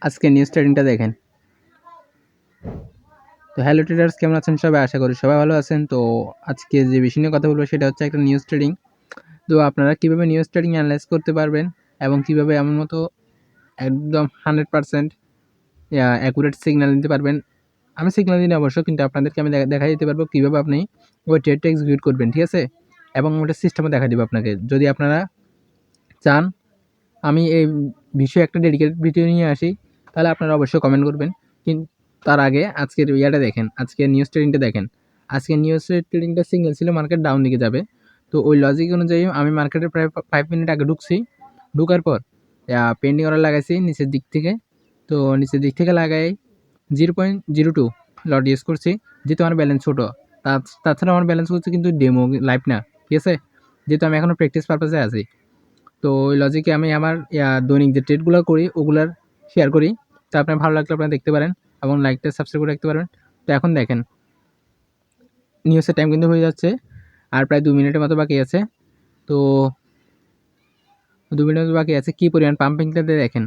আজকে নিউজ ট্রেডিংটা দেখেন। তো হ্যালো ট্রেডার্স, কেমন আছেন সবাই? আশা করি সবাই ভালো আছেন। তো আজকে যে বিষয় নিয়ে কথা বলবো সেটা হচ্ছে একটা নিউজ ট্রেডিং। তো আপনারা কীভাবে নিউজ ট্রেডিং অ্যানালাইজ করতে পারবেন এবং কীভাবে এমন মতো একদম 100% অ্যাকুরেট সিগন্যাল দিতে পারবেন। আমি সিগন্যাল দিই না অবশ্য, কিন্তু আপনাদেরকে আমি দেখা দিতে পারবো কীভাবে আপনি ওই ট্রেডটা এক্সিকিউট করবেন, ঠিক আছে? এবং ওটা সিস্টেমও দেখা দেবো আপনাকে। যদি আপনারা চান আমি এই বিষয়ে একটা ডেডিকেটেড ভিডিও নিয়ে আসি, তাহলে আপনারা অবশ্যই কমেন্ট করবেন। কিন্তু তার আগে আজকের ইয়াটা দেখেন, আজকের নিউজ ট্রেডিংটা দেখেন। আজকের নিউজ ট্রেডিংটা সিগন্যাল ছিল মার্কেট ডাউন দিকে যাবে। তো ওই লজিক অনুযায়ী আমি মার্কেটে প্রায় 5 মিনিট আগে ঢুকছি। ঢুকার পর পেন্ডিং অর্ডার লাগাইছি নিচের দিক থেকে। তো নিচের দিক থেকে লাগাই 0.02 লট ইউজ করছি, যেহেতু আমার ব্যালেন্স ছোটো। তাছাড়া আমার ব্যালেন্স হচ্ছে কিন্তু ডেমো, লাইভ না, ঠিক আছে? যেহেতু আমি এখনও প্র্যাকটিস পারপাসে আছি। তো ওই লজিকে আমি আমার দৈনিক যে ট্রেডগুলো করি ওগুলার শেয়ার করি। তো আপনার ভালো লাগলে আপনারা দেখতে পারেন এবং লাইকটা সাবস্ক্রাইব করে রাখতে পারবেন। তো এখন দেখেন নিউজের টাইম কিন্তু হয়ে যাচ্ছে, আর প্রায় 2 মিনিটের মতো বাকি আছে। তো 2 মিনিট বাকি আছে, কী পরিমাণ পাম্পিংটাতে দেখেন।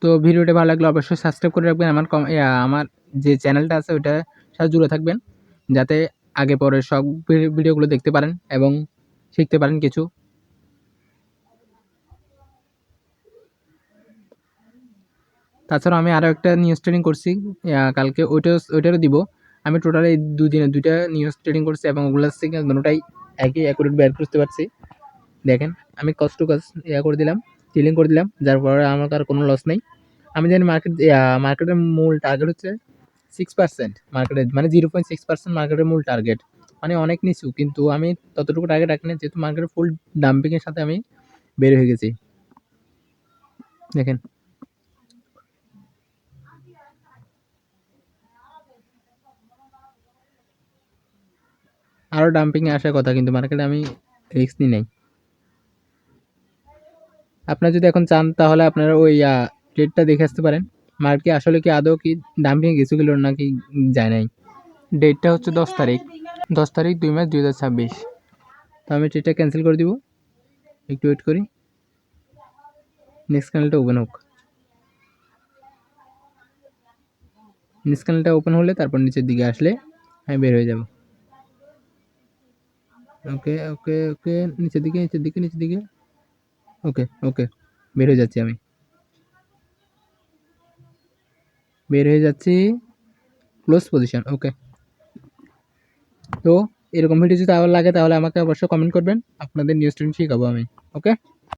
তো ভিডিওটা ভালো লাগলে অবশ্যই সাবস্ক্রাইব করে রাখবেন। আমার যে চ্যানেলটা আছে ওইটার সাথে জুড়ে থাকবেন, যাতে আগে পরে সব ভিডিওগুলো দেখতে পারেন এবং শিখতে পারেন কিছু। তাছাড়া আমি আরও একটা নিউজ ট্রেডিং করছি কালকে, ওইটারও দিব। আমি টোটাল এই 2 দিনে 2টা নিউজ ট্রেডিং করছি এবং ওগুলোর সিগন্যাল দুটোটাই একই অ্যাকুরেট বের করতে পারছি। দেখেন আমি কষ্ট কাজ করে দিলাম, সিলিং করে দিলাম, যার ফলে আমার আর কোনো লস নেই। আমি জানি মার্কেটের মূল টার্গেট হচ্ছে 6%। মার্কেটের মানে 0.6% মার্কেটের মূল টার্গেট, মানে অনেক নিচু, কিন্তু আমি ততটুকু টার্গেট রাখি না, যেহেতু মার্কেটের ফুল ডাম্পিংয়ের সাথে আমি বের হয়ে গেছি। দেখেন আরও ডাম্পিংয়ে আসার কথা, কিন্তু মার্কেটে আমি রিস্ক নিই নাই। আপনারা যদি এখন চান তাহলে আপনারা ওই ট্রেডটা দেখে আসতে পারেন, মার্কেট আসলে কি আদৌ কি ডাম্পিংয়ে গেছিল নাকি যায় নাই। ডেটটা হচ্ছে 10 তারিখ, 10 তারিখ 2 মাস 2026। তো আমি ট্রেডটা ক্যান্সেল করে দিব, একটু ওয়েট করি, নেক্সট চ্যানেলটা ওপেন হোক। নেক্সট চ্যানেলটা ওপেন হলে তারপর নিচের দিকে আসলে আমি বের হয়ে যাব। ওকে ওকে ওকে, নিচের দিকে নিচের দিকে নিচের দিকে, ওকে ওকে, বের হয়ে যাচ্ছি, আমি বের হয়ে যাচ্ছি, ক্লোজ পজিশন, ওকে। তো এরকম ভিডিও যদি আবার লাগে তাহলে আমাকে অবশ্যই কমেন্ট করবেন, আপনাদের নিউজ ট্রেন্ড শিখাবো আমি, ওকে।